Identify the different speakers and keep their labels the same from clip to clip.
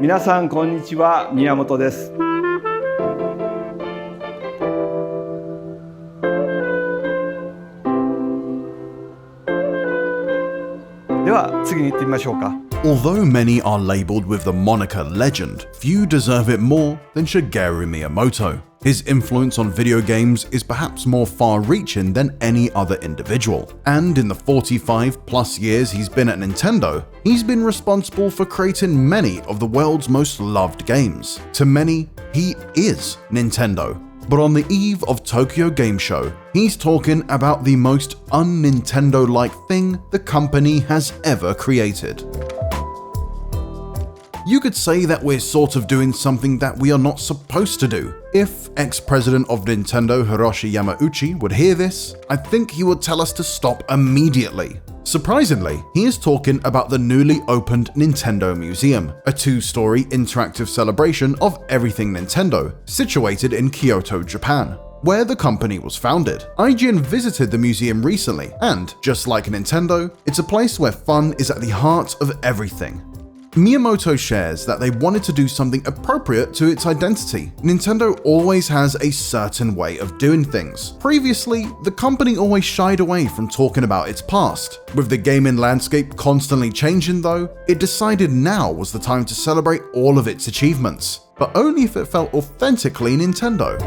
Speaker 1: 皆さんこんにちは、宮本です。では次に行ってみましょうか。
Speaker 2: Although many are labeled with the moniker legend, few deserve it more than Shigeru Miyamoto. His influence on video games is perhaps more far-reaching than any other individual. And in the 45 plus years he's been at Nintendo, he's been responsible for creating many of the world's most loved games. To many, he is Nintendo. But on the eve of Tokyo Game Show, he's talking about the most un-Nintendo-like thing the company has ever created. You could say that we're sort of doing something that we are not supposed to do. If ex-president of Nintendo Hiroshi Yamauchi would hear this, I think he would tell us to stop immediately. Surprisingly, he is talking about the newly opened Nintendo Museum, a two-story interactive celebration of everything Nintendo, situated in Kyoto, Japan, where the company was founded. IGN visited the museum recently, and just like Nintendo, it's a place where fun is at the heart of everything. Miyamoto shares that they wanted to do something appropriate to its identity. Nintendo always has a certain way of doing things. Previously, the company always shied away from talking about its past. With the gaming landscape constantly changing though, it decided now was the time to celebrate all of its achievements, but only if it felt authentically Nintendo.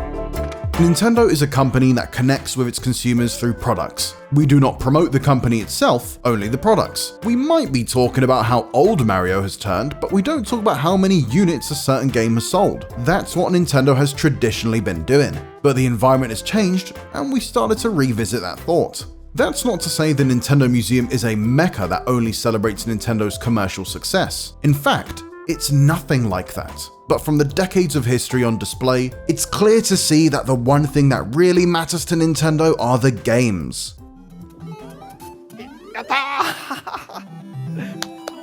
Speaker 2: Nintendo is a company that connects with its consumers through products. We do not promote the company itself, only the products. We might be talking about how old Mario has turned, but we don't talk about how many units a certain game has sold. That's what Nintendo has traditionally been doing. But the environment has changed, and we started to revisit that thought. That's not to say the Nintendo Museum is a mecca that only celebrates Nintendo's commercial success. In fact, it's nothing like that. But from the decades of history on display, it's clear to see that the one thing that really matters to Nintendo are the games.
Speaker 1: やった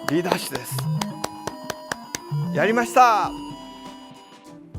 Speaker 1: ーリダッシュです。やりました。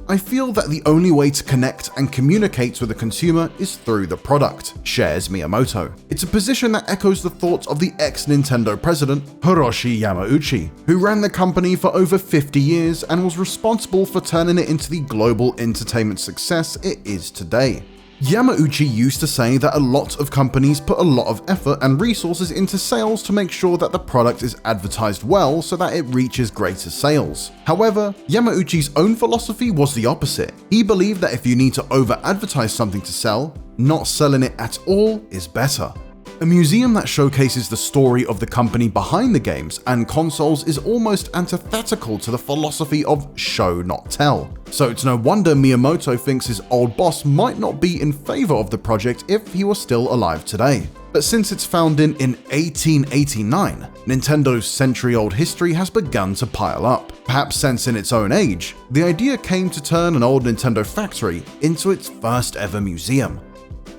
Speaker 2: I feel that the only way to connect and communicate with the consumer is through the product, shares Miyamoto. It's a position that echoes the thoughts of the ex-Nintendo president, Hiroshi Yamauchi, who ran the company for over 50 years and was responsible for turning it into the global entertainment success it is today. Yamauchi used to say that a lot of companies put a lot of effort and resources into sales to make sure that the product is advertised well so that it reaches greater sales. However, Yamauchi's own philosophy was the opposite. He believed that if you need to over-advertise something to sell, not selling it at all is better. A museum that showcases the story of the company behind the games and consoles is almost antithetical to the philosophy of show not tell. So it's no wonder Miyamoto thinks his old boss might not be in favor of the project if he was still alive today. But since its founding in 1889, Nintendo's century-old history has begun to pile up. Perhaps sensing its own age, the idea came to turn an old Nintendo factory into its first ever museum.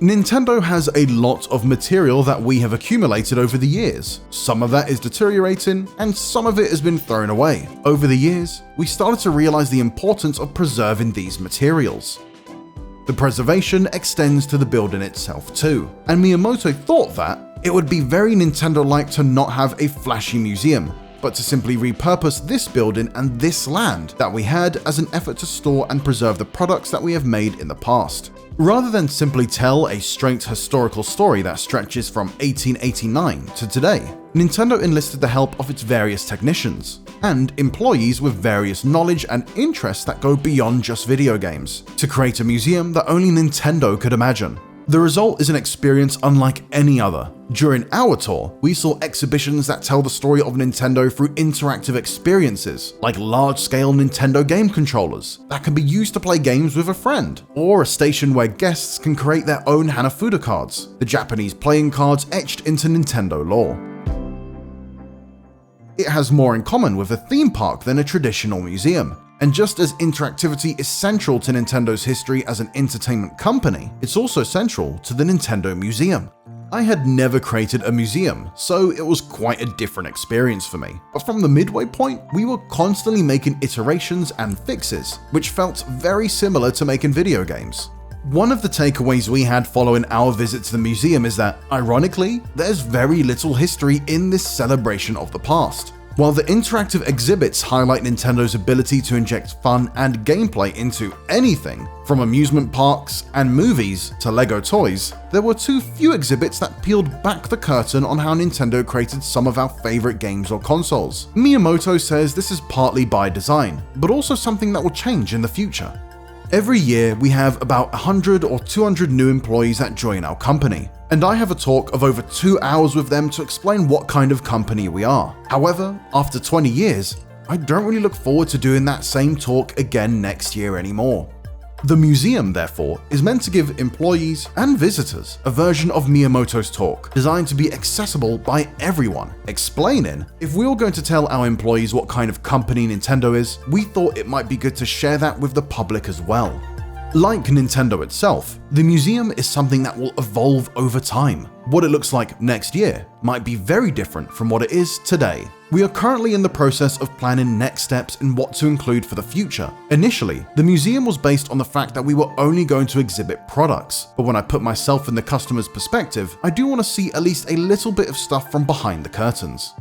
Speaker 2: Nintendo has a lot of material that we have accumulated over the years. Some of that is deteriorating, and some of it has been thrown away. Over the years, we started to realize the importance of preserving these materials. The preservation extends to the building itself too, and Miyamoto thought that it would be very Nintendo-like to not have a flashy museum, but to simply repurpose this building and this land that we had as an effort to store and preserve the products that we have made in the past. Rather than simply tell a straight historical story that stretches from 1889 to today, Nintendo enlisted the help of its various technicians and employees with various knowledge and interests that go beyond just video games to create a museum that only Nintendo could imagine. The result is an experience unlike any other. During our tour, we saw exhibitions that tell the story of Nintendo through interactive experiences, like large-scale Nintendo game controllers that can be used to play games with a friend, or a station where guests can create their own Hanafuda cards, the Japanese playing cards etched into Nintendo lore. It has more in common with a theme park than a traditional museum. And just as interactivity is central to Nintendo's history as an entertainment company, it's also central to the Nintendo Museum. I had never created a museum, so it was quite a different experience for me. But from the midway point, we were constantly making iterations and fixes, which felt very similar to making video games. One of the takeaways we had following our visit to the museum is that, ironically, there's very little history in this celebration of the past. While the interactive exhibits highlight Nintendo's ability to inject fun and gameplay into anything, from amusement parks and movies to Lego toys, there were too few exhibits that peeled back the curtain on how Nintendo created some of our favorite games or consoles. Miyamoto says this is partly by design, but also something that will change in the future. Every year, we have about 100 or 200 new employees that join our company, and I have a talk of over 2 hours with them to explain what kind of company we are. However, after 20 years, I don't really look forward to doing that same talk again next year anymore. The museum, therefore, is meant to give employees and visitors a version of Miyamoto's talk, designed to be accessible by everyone, explaining if we were going to tell our employees what kind of company Nintendo is, we thought it might be good to share that with the public as well. Like Nintendo itself, the museum is something that will evolve over time. What it looks like next year might be very different from what it is today. We are currently in the process of planning next steps in what to include for the future. Initially, the museum was based on the fact that we were only going to exhibit products, but when I put myself in the customer's perspective, I do want to see at least a little bit of stuff from behind the curtains.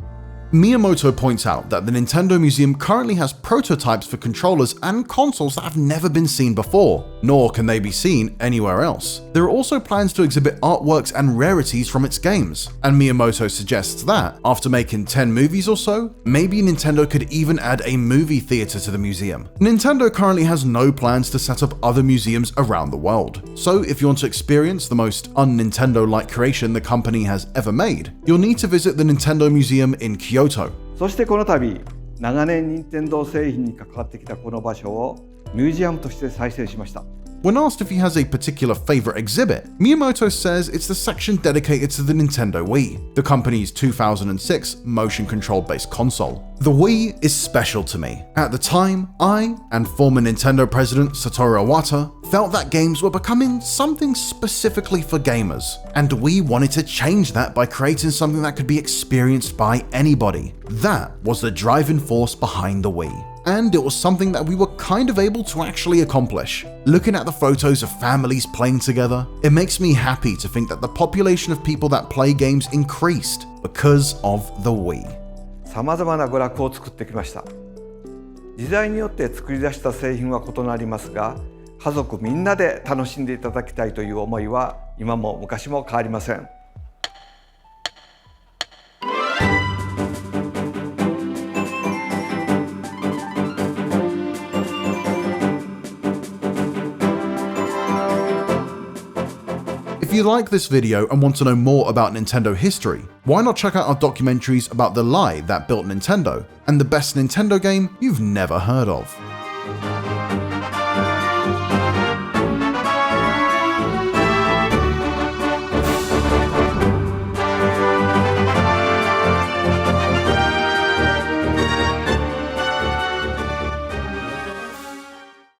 Speaker 2: Miyamoto points out that the Nintendo Museum currently has prototypes for controllers and consoles that have never been seen before, nor can they be seen anywhere else. There are also plans to exhibit artworks and rarities from its games, and Miyamoto suggests that, after making 10 movies or so, maybe Nintendo could even add a movie theater to the museum. Nintendo currently has no plans to set up other museums around the world, so if you want to experience the most un-Nintendo-like creation the company has ever made, you'll need to visit the Nintendo Museum in Kyoto.
Speaker 3: そしてこの度、長年任天堂製品に関わってきたこの場所をミュージアムとして再生しました。
Speaker 2: When asked if he has a particular favorite exhibit, Miyamoto says it's the section dedicated to the Nintendo Wii, the company's 2006 motion control-based console. The Wii is special to me. At the time, I and former Nintendo president Satoru Iwata felt that games were becoming something specifically for gamers, and we wanted to change that by creating something that could be experienced by anybody. That was the driving force behind the Wii. And it was something that we were kind of able to actually accomplish. Looking at the photos of families playing together, it makes me happy to think that the population of people that play games increased because of the Wii.
Speaker 3: さまざまな娯楽を作ってきました。時代によって作り出した製品は異なりますが、家族みんなで楽しんでいただきたいという思いは今も昔も変わりません。
Speaker 2: If you like this video and want to know more about Nintendo history, why not check out our documentaries about the lie that built Nintendo and the best Nintendo game you've never heard of.